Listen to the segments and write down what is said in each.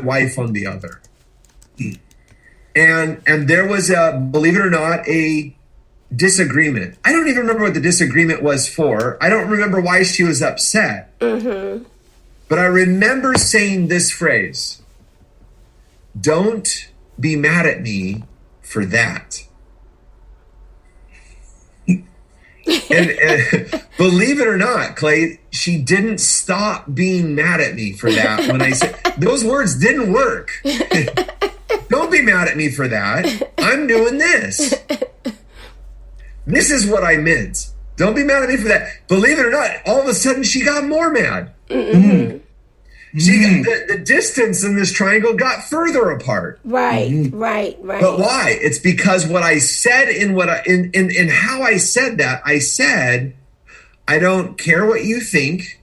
wife on the other. And there was believe it or not, a disagreement. I don't even remember what the disagreement was for. I don't remember why she was upset. Mm-hmm. But I remember saying this phrase, "Don't be mad at me for that." and believe it or not, Clay, she didn't stop being mad at me for that when I said those words didn't work. Don't be mad at me for that. I'm doing this. This is what I meant. Don't be mad at me for that. Believe it or not, all of a sudden she got more mad. Mm-hmm. The distance in this triangle got further apart. Right. But why? It's because what I said in how I said that, I said, I don't care what you think.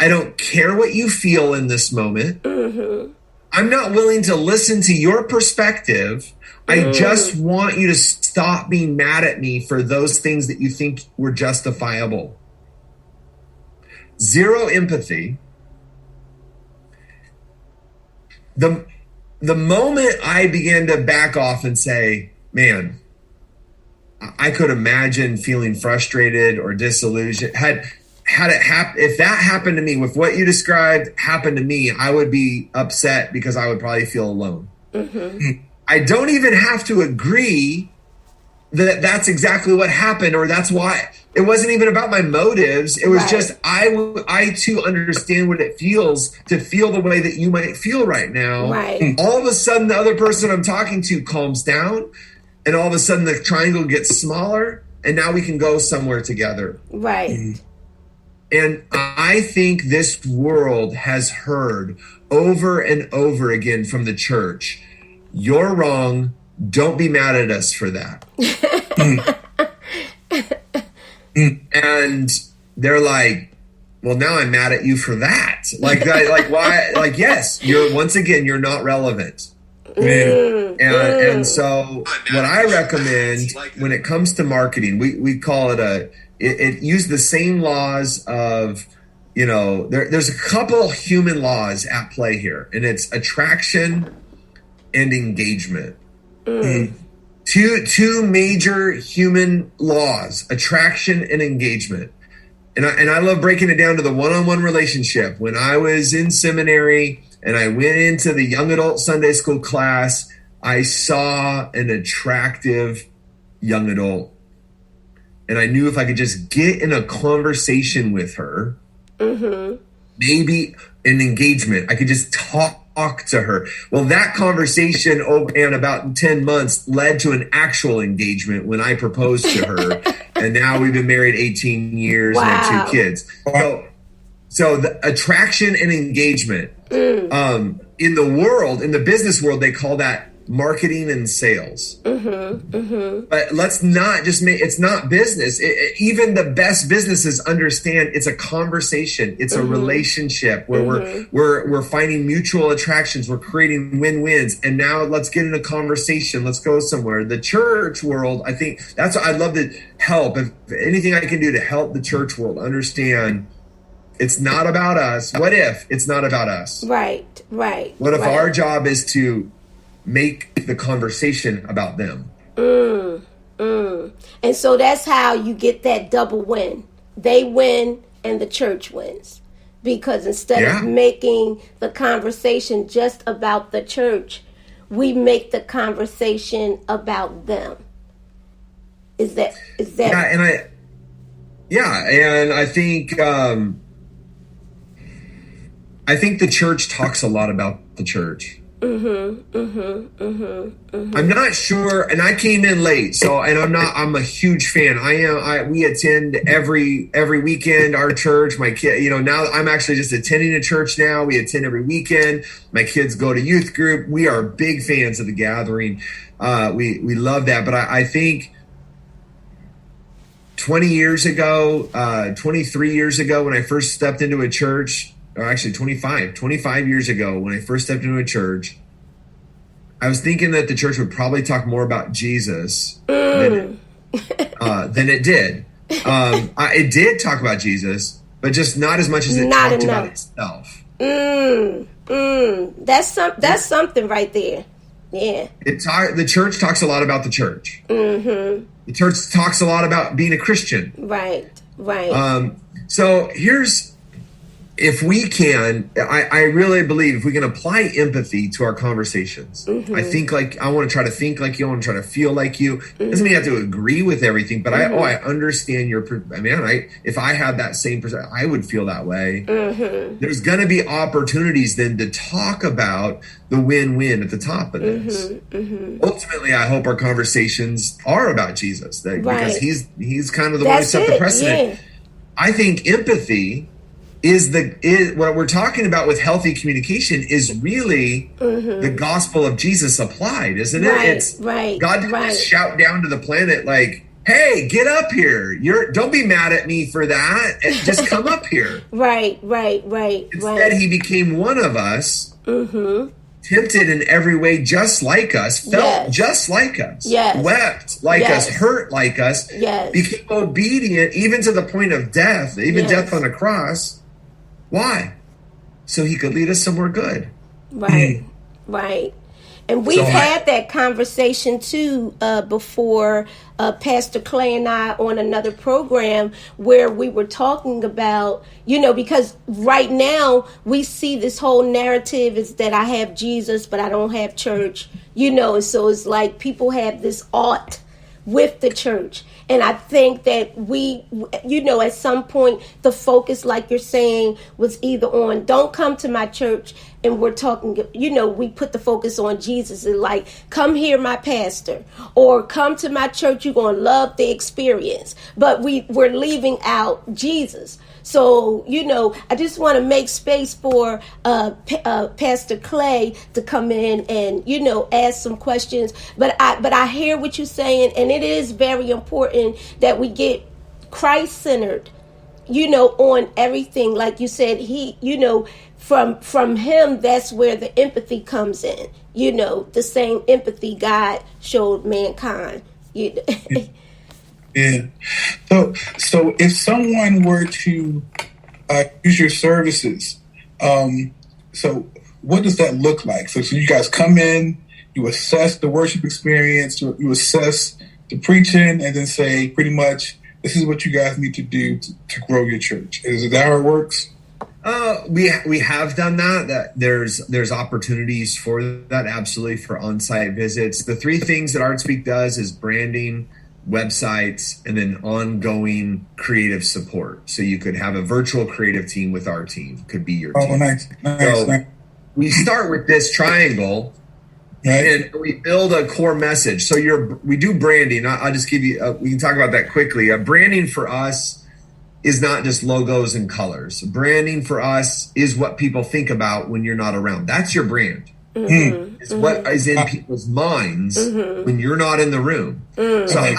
I don't care what you feel in this moment. Mm-hmm. I'm not willing to listen to your perspective. I just want you to stop being mad at me for those things that you think were justifiable. Zero empathy. The moment I began to back off and say, man, I could imagine feeling frustrated or disillusioned. If that happened to me, with what you described happened to me, I would be upset because I would probably feel alone. Mm-hmm. I don't even have to agree that that's exactly what happened, or that's why. It wasn't even about my motives. It was just, I too understand what it feels to feel the way that you might feel right now. Right. All of a sudden, the other person I'm talking to calms down, and all of a sudden the triangle gets smaller, and now we can go somewhere together. Right. And I think this world has heard over and over again from the church, "You're wrong. Don't be mad at us for that." And they're like, "Well, now I'm mad at you for that." Like why? Like, yes, you're not relevant. And so what I recommend when it comes to marketing, we call it it use the same laws of, there's a couple human laws at play here, and it's attraction and engagement. Two major human laws, attraction and engagement. And I love breaking it down to the one-on-one relationship. When I was in seminary and I went into the young adult Sunday school class, I saw an attractive young adult. And I knew if I could just get in a conversation with her, maybe an engagement, I could just talk to her. Well, that conversation and about 10 months led to an actual engagement when I proposed to her. And now we've been married 18 years and have 2 kids. So the attraction and engagement, in the business world, they call that marketing and sales. But let's not just it's not business. Even the best businesses understand it's a conversation. It's a relationship where we're finding mutual attractions. We're creating win-wins. And now let's get in a conversation. Let's go somewhere. The church world, I think that's what I'd love to help. If anything I can do to help the church world understand, it's not about us. What if it's not about us? Right. What if our job is to make the conversation about them? And so that's how you get that double win. They win and the church wins. Because instead of making the conversation just about the church, we make the conversation about them. Is that and I think the church talks a lot about the church. I'm not sure, and I came in late, I'm a huge fan. We attend every weekend, our church. My kid, now I'm actually just attending a church now. We attend every weekend. My kids go to youth group. We are big fans of the gathering. We love that. But I think 23 years ago, when I first stepped into a church, or actually 25 years ago, when I first stepped into a church, I was thinking that the church would probably talk more about Jesus than it did. It did talk about Jesus, but just not as much as it talked about itself. That's something right there. Yeah. The church talks a lot about the church. Mm-hmm. The church talks a lot about being a Christian. Right. So if we can, I really believe if we can apply empathy to our conversations, I think I want to try to think like you, I want to try to feel like you. Doesn't mean you have to agree with everything, but I understand if I had that same perspective, I would feel that way. There's going to be opportunities then to talk about the win-win at the top of this. Ultimately, I hope our conversations are about Jesus, because he's kind of the one who set the precedent. Yeah. I think empathy is what we're talking about with healthy communication is really the gospel of Jesus applied, isn't it? It's God didn't just shout down to the planet like, "Hey, get up here! Don't be mad at me for that. Just come up here." Right. Instead, he became one of us, tempted in every way, just like us, felt just like us, wept like us, hurt like us, became obedient even to the point of death, even death on a cross. Why? So he could lead us somewhere good. Right. And we've had that conversation too before, Pastor Clay and I on another program where we were talking about, because right now we see this whole narrative is that I have Jesus, but I don't have church, and so it's like people have this ought with the church. And I think that we, at some point, the focus, like you're saying, was either on don't come to my church, and we're talking, we put the focus on Jesus and like, come hear my pastor, or come to my church, you're going to love the experience. But we're leaving out Jesus. So, I just want to make space for Pastor Clay to come in and, ask some questions. But I hear what you're saying, and it is very important that we get Christ-centered, on everything. Like you said, he, from him, that's where the empathy comes in. The same empathy God showed mankind. Yeah. So if someone were to use your services, so what does that look like? So you guys come in, you assess the worship experience, you assess the preaching, and then say pretty much this is what you guys need to do to grow your church. Is that how it works? We have done that. That there's opportunities for that, absolutely, for on-site visits. The three things that ArtSpeak does is branding, websites, and then ongoing creative support. So you could have a virtual creative team with our team, could be your team. Nice. We start with this triangle, and we build a core message. So we do branding. I'll just give you, we can talk about that quickly. Branding for us is not just logos and colors. Branding for us is what people think about when you're not around. That's your brand. It's what is in people's minds when you're not in the room. So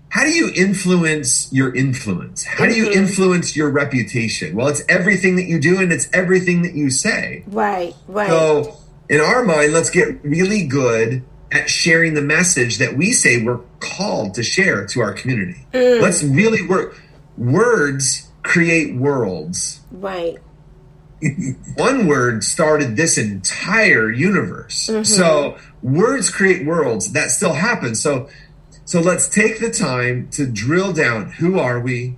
how do you influence your influence? How do you influence your reputation? Well, it's everything that you do and it's everything that you say. Right. So in our mind, let's get really good at sharing the message that we say we're called to share to our community. Let's really work. Words create worlds. Right. One word started this entire universe. So words create worlds. That still happens. So let's take the time to drill down. Who are we?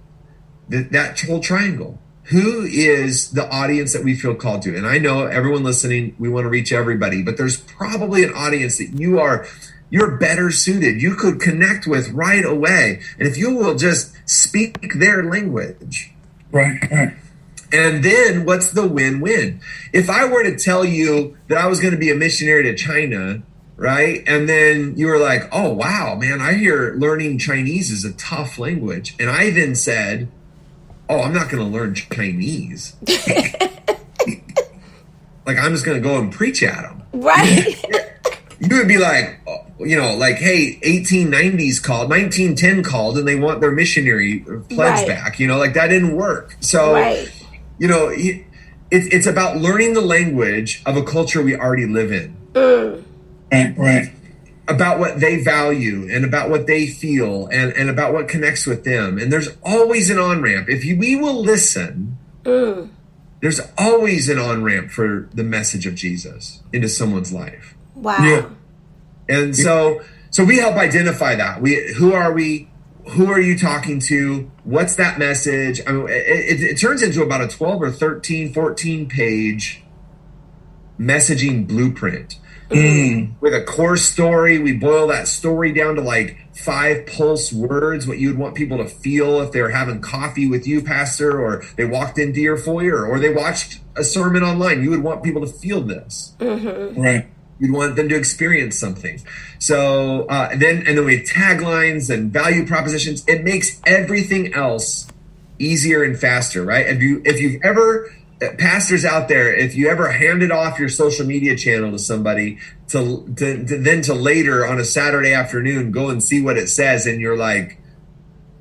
That whole triangle. Who is the audience that we feel called to? And I know everyone listening, we want to reach everybody, but there's probably an audience that you're better suited. You could connect with right away. And if you will just speak their language. Right. And then what's the win-win? If I were to tell you that I was going to be a missionary to China, right? And then you were like, oh, wow, man, I hear learning Chinese is a tough language. And I then said, oh, I'm not going to learn Chinese. Like, I'm just going to go and preach at them. Right. You would be like, hey, 1890s called, 1910 called, and they want their missionary pledge back. Like that didn't work. So, it's about learning the language of a culture we already live in. Right. About what they value and about what they feel and about what connects with them. And there's always an on-ramp. If we will listen, there's always an on-ramp for the message of Jesus into someone's life. Wow. Yeah. And so we help identify that. Who are we? Who are you talking to? What's that message? I mean, it turns into about a 12 or 13, 14 page messaging blueprint with a core story. We boil that story down to like 5 pulse words, what you'd want people to feel if they were having coffee with you, Pastor, or they walked into your foyer, or they watched a sermon online. You would want people to feel this. Right. You'd want them to experience something. So then we have taglines and value propositions. It makes everything else easier and faster, right? If you've ever, pastors out there, if you ever handed off your social media channel to somebody to later on a Saturday afternoon go and see what it says, and you're like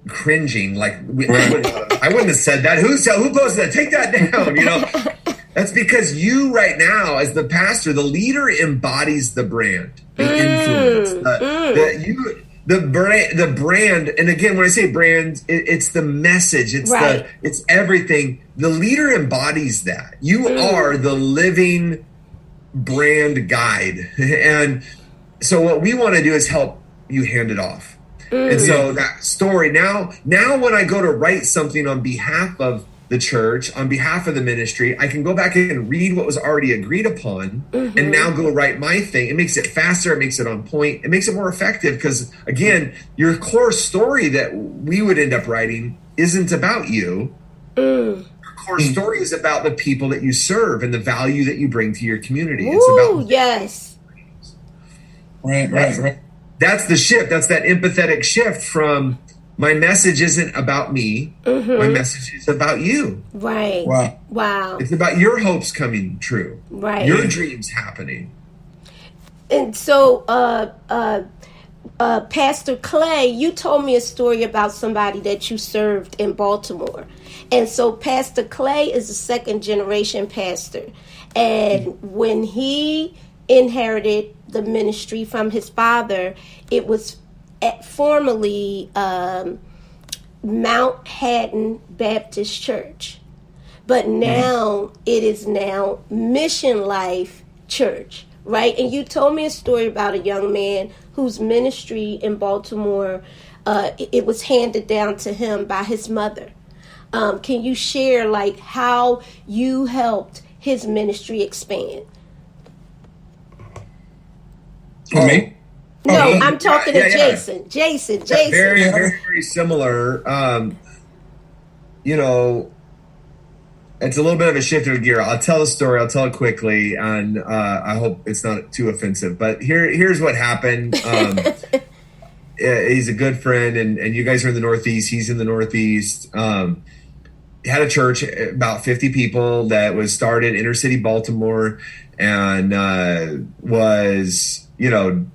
cringing, like I wouldn't have said that. Who posted that? Take that down, you know. That's because you right now, as the pastor, the leader embodies the brand, the influence, the brand. And again, when I say brand, it's the message, it's everything. The leader embodies that. You are the living brand guide. And so what we want to do is help you hand it off. And so that story now when I go to write something on behalf of the church, on behalf of the ministry, I can go back and read what was already agreed upon and now go write my thing. It makes it faster. It makes it on point. It makes it more effective because, again, your core story that we would end up writing isn't about you. Your core story is about the people that you serve and the value that you bring to your community. It's about yes. Right. That's the shift. That's that empathetic shift from my message isn't about me. My message is about you. Right. Wow. It's about your hopes coming true. Right. Your dreams happening. And so, Pastor Clay, you told me a story about somebody that you served in Baltimore. And so Pastor Clay is a second generation pastor. And when he inherited the ministry from his father, it was formerly Mount Haddon Baptist Church, but now it is now Mission Life Church, right? And you told me a story about a young man whose ministry in Baltimore, it was handed down to him by his mother. Can you share like how you helped his ministry expand? For me? No, I'm talking to Jason. Jason. Very, very, very similar. You know, it's a little bit of a shift of gear. I'll tell the story. I'll tell it quickly, and I hope it's not too offensive. But here's what happened. He's a good friend, and you guys are in the Northeast. He's in the Northeast. He had a church, about 50 people, that was started inner city Baltimore, and was, you know,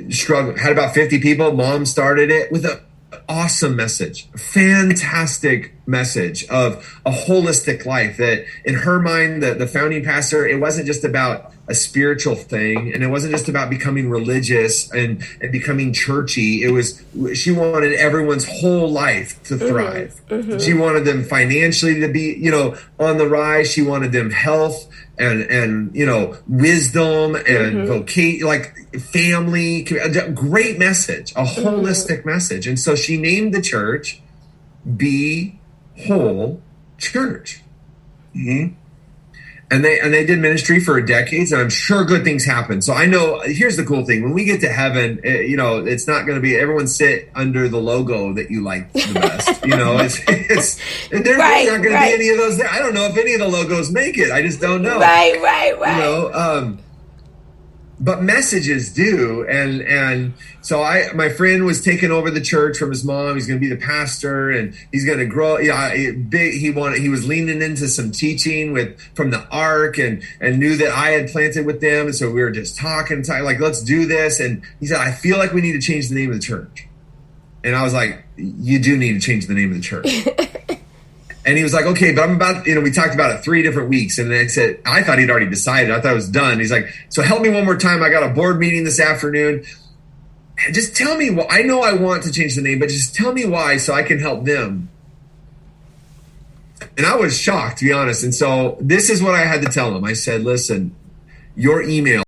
struggled, had about 50 people. Mom started it with an awesome message, fantastic message of a holistic life, that in her mind, the founding pastor, it wasn't just about a spiritual thing, and it wasn't just about becoming religious and becoming churchy. It was, she wanted everyone's whole life to thrive. She wanted them financially to be, you know, on the rise. She wanted them health and you know, wisdom and vocation, like family. A great message, a holistic message. And so she named the church Be Whole Church. And they did ministry for decades, and I'm sure good things happen. So I know, here's the cool thing. When we get to heaven, you know, it's not going to be everyone sit under the logo that you like the best. You know, there's not going to be any of those there. I don't know if any of the logos make it. I just don't know. Right. You know, but messages do. And so my friend was taking over the church from his mom. He's going to be the pastor, and he's going to grow. He was leaning into some teaching from the Ark, and knew that I had planted with them. And so we were just talking like, let's do this. And he said, I feel like we need to change the name of the church. And I was like, you do need to change the name of the church. And he was like, okay, but I'm about, you know, we talked about it 3 different weeks. And then I said, I thought he'd already decided. I thought it was done. He's like, so help me one more time. I got a board meeting this afternoon. Just tell me I know I want to change the name, but just tell me why so I can help them. And I was shocked, to be honest. And so this is what I had to tell him. I said, listen, your email